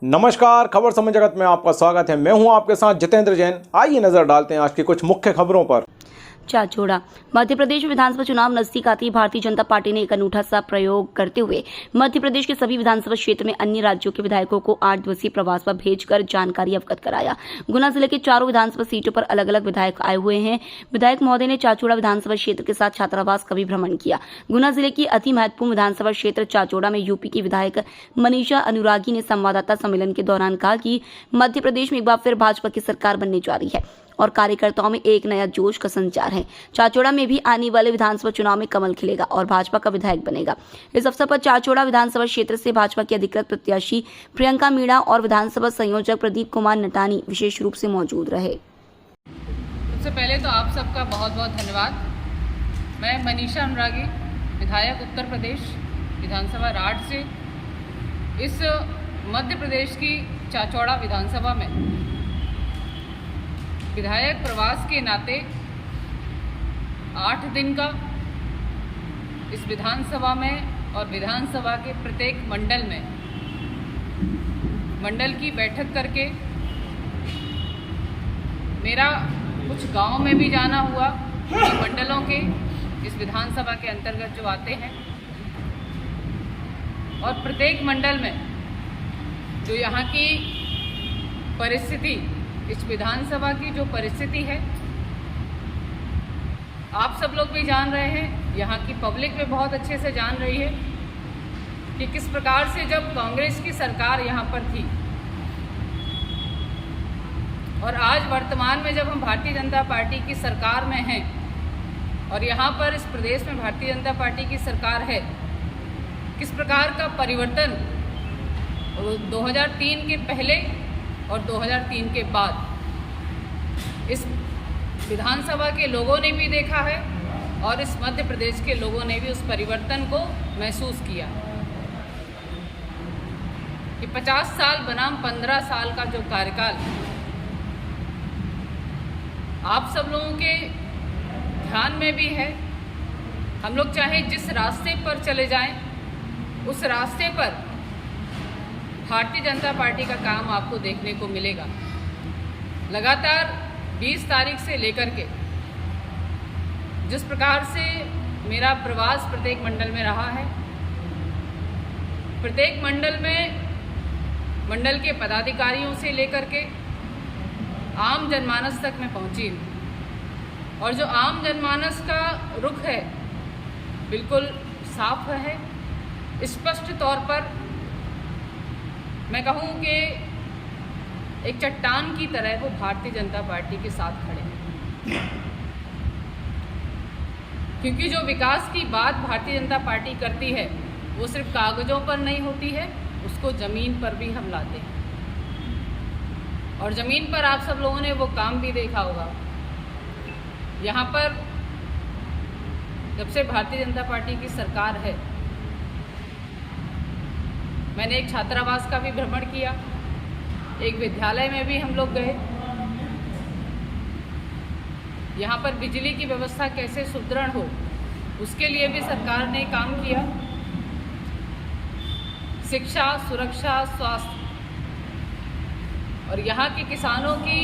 नमस्कार, खबर समय जगत में आपका स्वागत है। मैं हूं आपके साथ जितेंद्र जैन। आइए नजर डालते हैं आज की कुछ मुख्य खबरों पर। चाचौड़ा। मध्य प्रदेश विधानसभा चुनाव नजदीक आते ही भारतीय जनता पार्टी ने एक अनूठा सा प्रयोग करते हुए मध्य प्रदेश के सभी विधानसभा क्षेत्र में अन्य राज्यों के विधायकों को 8 दिवसीय प्रवास पर भेजकर जानकारी अवगत कराया। गुना जिले के चारों विधानसभा सीटों पर अलग अलग विधायक आए हुए हैं। विधायक महोदय ने चाचौड़ा विधानसभा क्षेत्र के साथ छात्रावास का भी भ्रमण किया। गुना जिले की अति महत्वपूर्ण विधानसभा क्षेत्र चाचौड़ा में यूपी की विधायक मनीषा अनुरागी ने संवाददाता सम्मेलन के दौरान कहा कि मध्य प्रदेश में एक बार फिर भाजपा की सरकार बनने जा रही है और कार्यकर्ताओं में एक नया जोश का संचार है। चाचौड़ा में भी आने वाले विधानसभा चुनाव में कमल खिलेगा और भाजपा का विधायक बनेगा। इस अवसर पर चाचौड़ा विधानसभा क्षेत्र से भाजपा की अधिकृत प्रत्याशी प्रियंका मीणा और विधानसभा संयोजक प्रदीप कुमार नटानी विशेष रूप से मौजूद रहे। सबसे पहले तो आप सबका बहुत बहुत धन्यवाद। मैं मनीषा अनुरागी, विधायक उत्तर प्रदेश विधानसभा राठ से इस मध्य प्रदेश की चाचौड़ा विधानसभा में विधायक प्रवास के नाते 8 दिन का इस विधानसभा में और विधानसभा के प्रत्येक मंडल में मंडल की बैठक करके मेरा कुछ गांव में भी जाना हुआ, मंडलों के इस विधानसभा के अंतर्गत जो आते हैं, और प्रत्येक मंडल में जो यहाँ की परिस्थिति, इस विधानसभा की जो परिस्थिति है, आप सब लोग भी जान रहे हैं, यहाँ की पब्लिक भी बहुत अच्छे से जान रही है कि किस प्रकार से जब कांग्रेस की सरकार यहाँ पर थी और आज वर्तमान में जब हम भारतीय जनता पार्टी की सरकार में हैं और यहाँ पर इस प्रदेश में भारतीय जनता पार्टी की सरकार है, किस प्रकार का परिवर्तन 2003 के पहले और 2003 के बाद इस विधानसभा के लोगों ने भी देखा है और इस मध्य प्रदेश के लोगों ने भी उस परिवर्तन को महसूस किया कि 50 साल बनाम 15 साल का जो कार्यकाल आप सब लोगों के ध्यान में भी है। हम लोग चाहे जिस रास्ते पर चले जाएं, उस रास्ते पर भारतीय जनता पार्टी का काम आपको देखने को मिलेगा। लगातार 20 तारीख से लेकर के जिस प्रकार से मेरा प्रवास प्रत्येक मंडल में रहा है, प्रत्येक मंडल में मंडल के पदाधिकारियों से लेकर के आम जनमानस तक मैं पहुंची हूँ और जो आम जनमानस का रुख है बिल्कुल साफ है। स्पष्ट तौर पर मैं कहूँ कि एक चट्टान की तरह वो भारतीय जनता पार्टी के साथ खड़े हैं, क्योंकि जो विकास की बात भारतीय जनता पार्टी करती है वो सिर्फ कागजों पर नहीं होती है, उसको ज़मीन पर भी हम लाते हैं और ज़मीन पर आप सब लोगों ने वो काम भी देखा होगा। यहाँ पर जब से भारतीय जनता पार्टी की सरकार है, मैंने एक छात्रावास का भी भ्रमण किया, एक विद्यालय में भी हम लोग गए। यहाँ पर बिजली की व्यवस्था कैसे सुदृढ़ हो उसके लिए भी सरकार ने काम किया। शिक्षा, सुरक्षा, स्वास्थ्य और यहाँ के किसानों की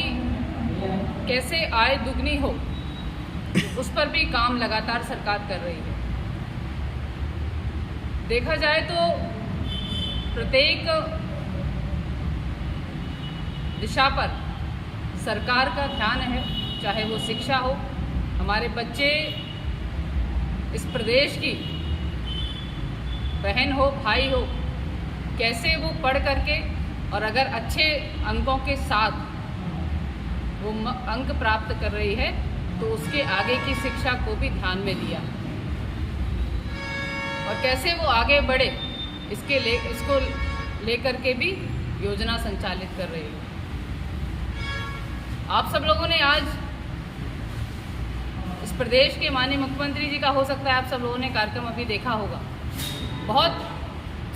कैसे आय दुगनी हो उस पर भी काम लगातार सरकार कर रही है। देखा जाए तो प्रत्येक दिशा पर सरकार का ध्यान है, चाहे वो शिक्षा हो, हमारे बच्चे इस प्रदेश की बहन हो, भाई हो, कैसे वो पढ़ करके और अगर अच्छे अंकों के साथ वो अंक प्राप्त कर रही है तो उसके आगे की शिक्षा को भी ध्यान में दिया और कैसे वो आगे बढ़े इसको लेकर के भी योजना संचालित कर रही है। आप सब लोगों ने आज इस प्रदेश के माननीय मुख्यमंत्री जी का, हो सकता है आप सब लोगों ने कार्यक्रम अभी देखा होगा, बहुत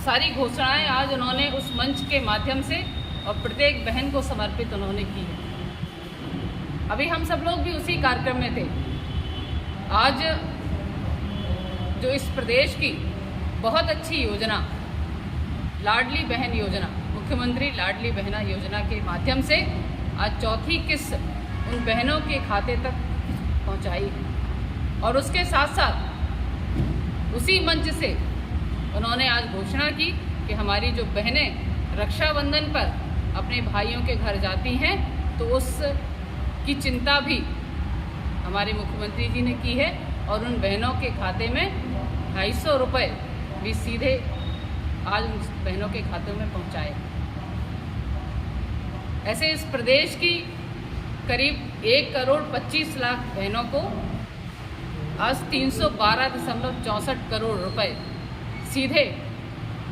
सारी घोषणाएं आज उन्होंने उस मंच के माध्यम से और प्रत्येक बहन को समर्पित उन्होंने की है। अभी हम सब लोग भी उसी कार्यक्रम में थे। आज जो इस प्रदेश की बहुत अच्छी योजना लाडली बहन योजना मुख्यमंत्री लाडली बहना योजना के माध्यम से आज चौथी किस्त उन बहनों के खाते तक पहुंचाई है। और उसके साथ साथ उसी मंच से उन्होंने आज घोषणा की कि हमारी जो बहनें रक्षाबंधन पर अपने भाइयों के घर जाती हैं तो उस की चिंता भी हमारे मुख्यमंत्री जी ने की है और उन बहनों के खाते में 250 रुपये भी सीधे आज उन बहनों के खातों में पहुंचाए। ऐसे इस प्रदेश की करीब 1,25,00,000 बहनों को आज 312.64 करोड़ रुपए सीधे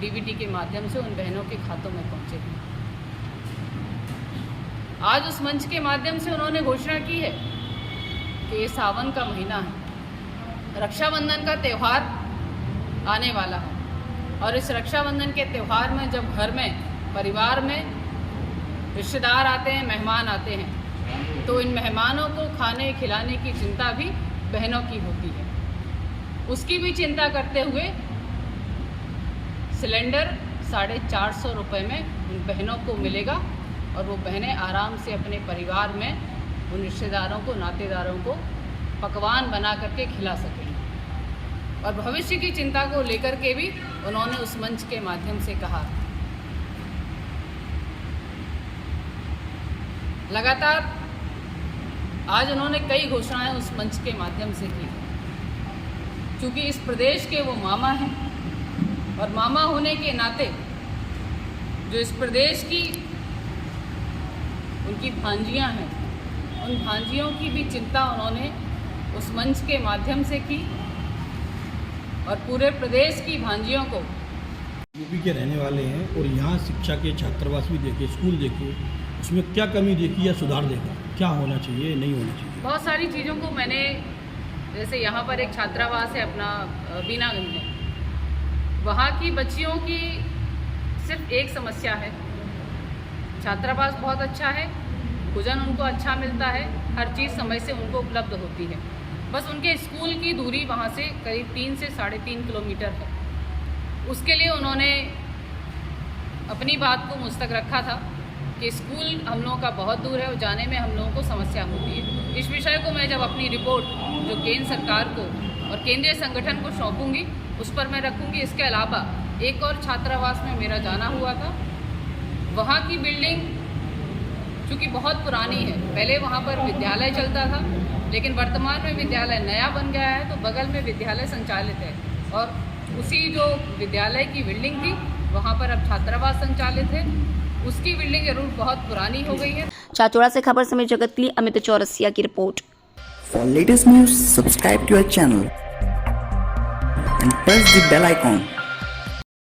डीबीटी के माध्यम से उन बहनों के खातों में पहुंचे हैं। आज उस मंच के माध्यम से उन्होंने घोषणा की है कि ये सावन का महीना है, रक्षाबंधन का त्यौहार आने वाला है और इस रक्षाबंधन के त्यौहार में जब घर में परिवार में रिश्तेदार आते हैं, मेहमान आते हैं, तो इन मेहमानों को खाने खिलाने की चिंता भी बहनों की होती है। उसकी भी चिंता करते हुए सिलेंडर 450 रुपये में उन बहनों को मिलेगा और वो बहनें आराम से अपने परिवार में उन रिश्तेदारों को, नातेदारों को पकवान बना करके खिला सकेंगे। और भविष्य की चिंता को लेकर के भी उन्होंने उस मंच के माध्यम से कहा। लगातार आज उन्होंने कई घोषणाएं उस मंच के माध्यम से की। क्योंकि इस प्रदेश के वो मामा हैं और मामा होने के नाते जो इस प्रदेश की उनकी भांजियां हैं, उन भांजियों की भी चिंता उन्होंने उस मंच के माध्यम से की और पूरे प्रदेश की भांजियों को। यूपी के रहने वाले हैं और यहाँ शिक्षा के छात्रावास भी देखे, स्कूल देखे, उसमें क्या कमी देखी या सुधार देखा, क्या होना चाहिए, नहीं होना चाहिए? बहुत सारी चीज़ों को मैंने, जैसे यहाँ पर एक छात्रावास है अपना बीनागंज में, वहाँ की बच्चियों की सिर्फ एक समस्या है, छात्रावास बहुत अच्छा है, भोजन उनको अच्छा मिलता है, हर चीज़ समय से उनको उपलब्ध होती है, बस उनके स्कूल की दूरी वहाँ से करीब 3 से 3.5 किलोमीटर है। उसके लिए उन्होंने अपनी बात को मुझ तक रखा था कि स्कूल हम लोगों का बहुत दूर है और जाने में हम लोगों को समस्या होती है। इस विषय को मैं जब अपनी रिपोर्ट जो केंद्र सरकार को और केंद्रीय संगठन को सौंपूंगी उस पर मैं रखूंगी। इसके अलावा एक और छात्रावास में मेरा जाना हुआ था, वहाँ की बिल्डिंग चूँकि बहुत पुरानी है, पहले वहाँ पर विद्यालय चलता था लेकिन वर्तमान में विद्यालय नया बन गया है तो बगल में विद्यालय संचालित है और उसी जो विद्यालय की बिल्डिंग थी वहाँ पर अब छात्रावास संचालित है। उसकी बिल्डिंग जरूर बहुत पुरानी हो गई है। चाचौड़ा से खबर समय जगत के लिए अमित चौरसिया की report. For latest news, subscribe to our channel and press the bell icon.